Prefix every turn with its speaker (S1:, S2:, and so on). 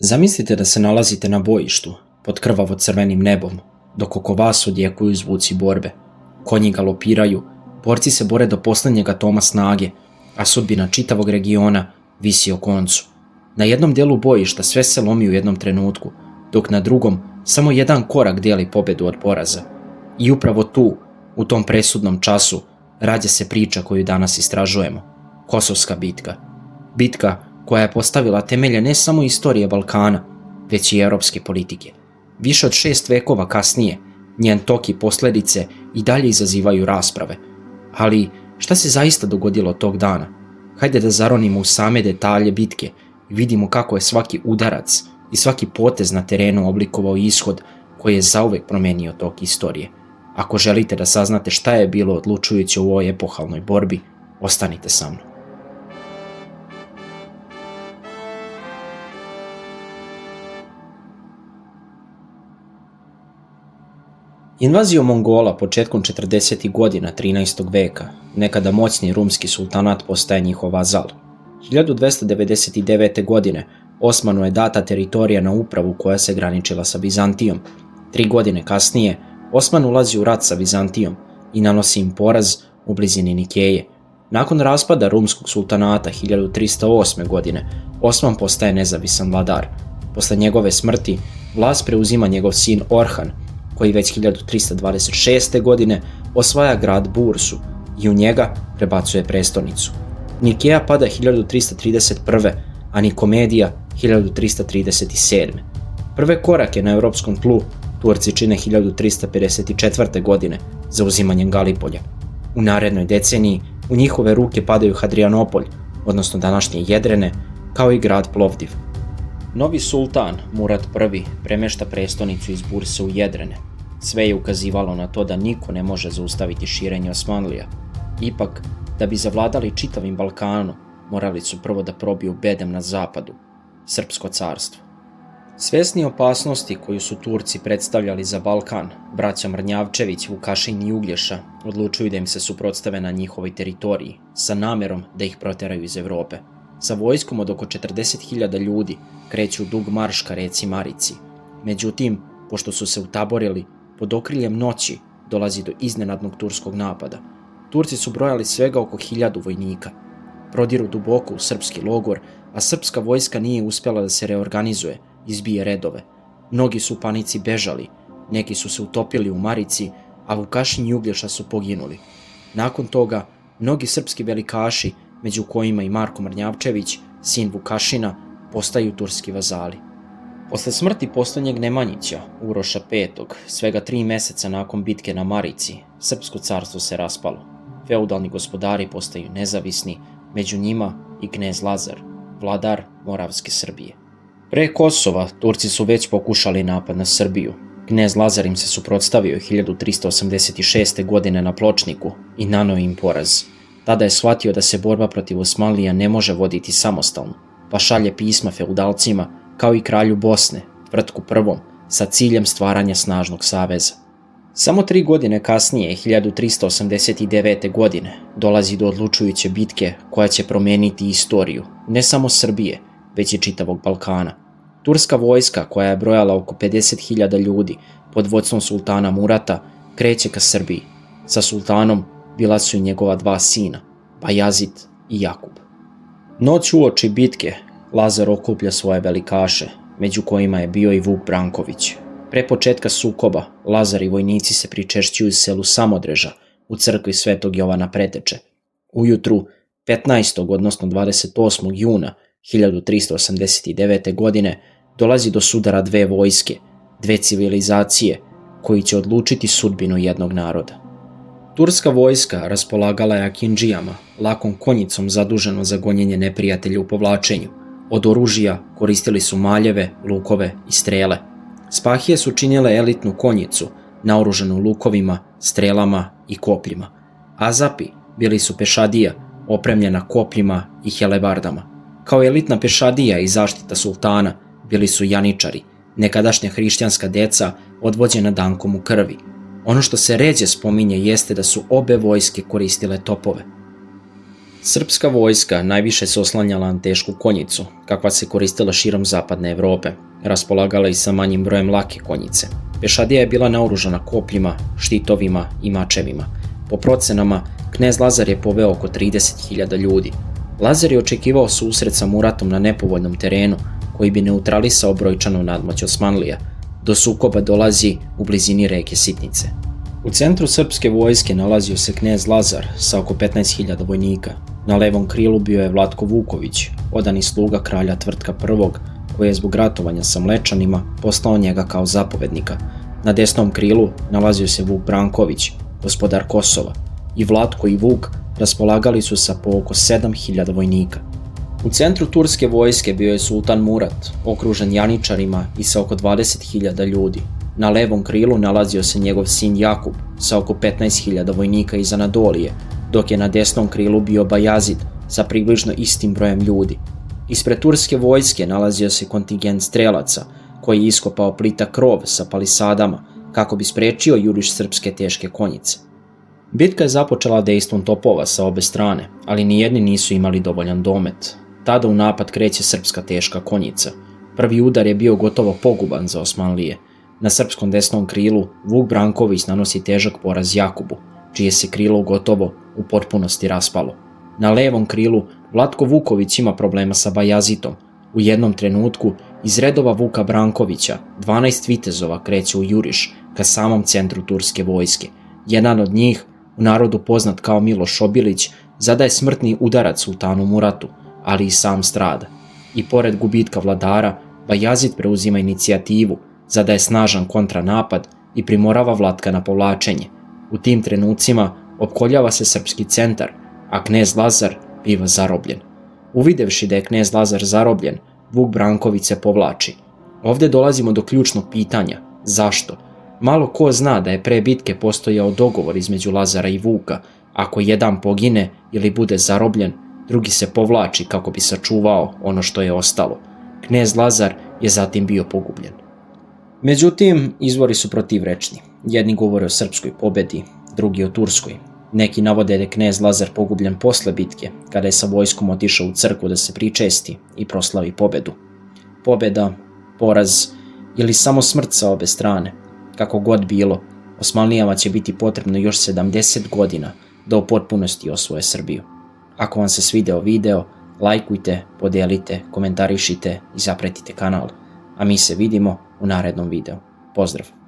S1: Zamislite da se nalazite na bojištu, pod krvavo crvenim nebom, dok oko vas odjekuju zvuci borbe. Konji galopiraju, borci se bore do posljednjeg atoma snage, a sudbina čitavog regiona visi o koncu. Na jednom dijelu bojišta sve se lomi u jednom trenutku, dok na drugom samo jedan korak dijeli pobjedu od poraza. I upravo tu, u tom presudnom času, rađa se priča koju danas istražujemo. Kosovska bitka. Bitka koja je postavila temelje ne samo istorije Balkana, već i europske politike. Više od 6 vekova kasnije, njen tok i posljedice i dalje izazivaju rasprave. Ali šta se zaista dogodilo tog dana? Hajde da zaronimo u same detalje bitke i vidimo kako je svaki udarac i svaki potez na terenu oblikovao ishod koji je zauvek promenio tok istorije. Ako želite da saznate šta je bilo odlučujuće u ovoj epohalnoj borbi, ostanite sa mnom. Invazijom Mongola početkom 40. godina 13. veka, nekada moćni rumski sultanat postaje njihov vazal. 1299. godine Osmanu je data teritorija na upravu koja se graničila sa Bizantijom. 3 godine kasnije Osman ulazi u rat sa Bizantijom i nanosi im poraz u blizini Nikeje. Nakon raspada rumskog sultanata 1308. godine Osman postaje nezavisan vladar. Posle njegove smrti vlast preuzima njegov sin Orhan, koji već 1326. godine osvaja grad Bursu i u njega prebacuje prestolnicu. Nikeja pada 1331. a Nikomedija 1337. Prve korake na europskom tlu Turci čine 1354. godine zauzimanjem Galipolja. U narednoj deceniji u njihove ruke padaju Hadrianopolj, odnosno današnje Jedrene, kao i grad Plovdiv. Novi sultan, Murat I, premešta prestolnicu iz Burse u Jedrene. Sve je ukazivalo na to da niko ne može zaustaviti širenje Osmanlija. Ipak, da bi zavladali čitavim Balkanom, morali su prvo da probiju bedem na zapadu, Srpsko carstvo. Svesni opasnosti koju su Turci predstavljali za Balkan, braća Mrnjavčević, Vukašin i Uglješa odlučuju da im se suprotstave na njihovoj teritoriji, sa namerom da ih proteraju iz Evrope. Sa vojskom od oko 40.000 ljudi kreću dug marš ka reci Marici. Međutim, pošto su se utaborili, pod okriljem noći dolazi do iznenadnog turskog napada. Turci su brojali svega oko 1000 vojnika. Prodiru duboko u srpski logor, a srpska vojska nije uspjela da se reorganizuje, izbije redove. Mnogi su u panici bežali, neki su se utopili u Marici, a Vukašin i Uglješa su poginuli. Nakon toga, mnogi srpski velikaši, među kojima i Marko Mrnjavčević, sin Vukašina, postaju turski vazali. Posle smrti posljednjeg Nemanjića, Uroša V, svega 3 meseca nakon bitke na Marici, Srpsko carstvo se raspalo. Feudalni gospodari postaju nezavisni, među njima i knez Lazar, vladar Moravske Srbije. Pre Kosova Turci su već pokušali napad na Srbiju. Knez Lazar im se suprotstavio 1386. godine na Pločniku i naneo im poraz. Tada je shvatio da se borba protiv Osmanlija ne može voditi samostalno, pa šalje pisma feudalcima kao i kralju Bosne, Tvrtku I, sa ciljem stvaranja snažnog saveza. Samo 3 godine kasnije, 1389. godine, dolazi do odlučujuće bitke koja će promijeniti istoriju, ne samo Srbije, već i čitavog Balkana. Turska vojska, koja je brojala oko 50.000 ljudi pod vodstvom sultana Murata, kreće ka Srbiji. Sa sultanom bila su i njegova 2 sina, Bajazid i Jakub. Noć uoči bitke Lazar okuplja svoje velikaše, među kojima je bio i Vuk Branković. Pre početka sukoba, Lazar i vojnici se pričešćuju selu Samodreža u crkvi Svetog Jovana Preteče. Ujutru 15. odnosno 28. juna 1389. godine dolazi do sudara 2 vojske, 2 civilizacije koji će odlučiti sudbinu jednog naroda. Turska vojska raspolagala je akindžijama, lakom konjicom zaduženo za gonjenje neprijatelja u povlačenju. Od oružja koristili su maljeve, lukove i strele. Spahije su činile elitnu konjicu, naoružanu lukovima, strelama i kopljima. Azapi bili su pešadija, opremljena kopljima i helebardama. Kao elitna pešadija i zaštita sultana bili su janičari, nekadašnja hrišćanska deca odvođena dankom u krvi. Ono što se ređe spominje jeste da su obe vojske koristile topove. Srpska vojska najviše se oslanjala na tešku konjicu, kakva se koristila širom zapadne Evrope, raspolagala i sa manjim brojem lake konjice. Pešadija je bila naoružana kopljima, štitovima i mačevima. Po procenama, knez Lazar je poveo oko 30.000 ljudi. Lazar je očekivao susret sa Muratom na nepovoljnom terenu, koji bi neutralisao brojčanu nadmoć Osmanlija. Do sukoba dolazi u blizini reke Sitnice. U centru srpske vojske nalazio se knez Lazar sa oko 15.000 vojnika. Na levom krilu bio je Vlatko Vuković, odani sluga kralja Tvrtka I, koji je zbog ratovanja sa Mlečanima poslao njega kao zapovednika. Na desnom krilu nalazio se Vuk Branković, gospodar Kosova. I Vlatko i Vuk raspolagali su sa po oko 7.000 vojnika. U centru turske vojske bio je sultan Murat, okružen janičarima i sa oko 20.000 ljudi. Na levom krilu nalazio se njegov sin Jakub sa oko 15.000 vojnika iz Anadolije, dok je na desnom krilu bio Bajazid sa približno istim brojem ljudi. Ispred turske vojske nalazio se kontingent strelaca, koji je iskopao plitak krov sa palisadama kako bi sprečio juriš srpske teške konjice. Bitka je započela dejstvom topova sa obe strane, ali nijedni nisu imali dovoljan domet. Tada u napad kreće srpska teška konjica. Prvi udar je bio gotovo poguban za Osmanlije. Na srpskom desnom krilu Vuk Branković nanosi težak poraz Jakubu, čije se krilo gotovo u potpunosti raspalo. Na levom krilu Vlatko Vuković ima problema sa Bajazitom. U jednom trenutku iz redova Vuka Brankovića 12 vitezova kreće u juriš ka samom centru turske vojske. Jedan od njih, u narodu poznat kao Miloš Obilić, zadaje smrtni udarac sultanu Muratu, ali i sam strada. I pored gubitka vladara, Bajazid preuzima inicijativu, zadaje snažan kontranapad i primorava Vlatka na povlačenje. U tim trenucima opkoljava se srpski centar, a knez Lazar biva zarobljen. Uvidevši da je knez Lazar zarobljen, Vuk Branković se povlači. Ovdje dolazimo do ključnog pitanja: zašto? Malo ko zna da je pre bitke postojao dogovor između Lazara i Vuka: ako jedan pogine ili bude zarobljen, drugi se povlači kako bi sačuvao ono što je ostalo. Knez Lazar je zatim bio pogubljen. Međutim, izvori su protivrečni. Jedni govore o srpskoj pobedi, drugi o turskoj. Neki navode da je knez Lazar pogubljen posle bitke, kada je sa vojskom otišao u crkvu da se pričesti i proslavi pobedu. Pobeda, poraz ili samo smrt sa obe strane. Kako god bilo, Osmanlijama će biti potrebno još 70 godina da u potpunosti osvoje Srbiju. Ako vam se svideo video, lajkujte, podelite, komentarišite i zapretite kanal. A mi se vidimo u narednom videu. Pozdrav!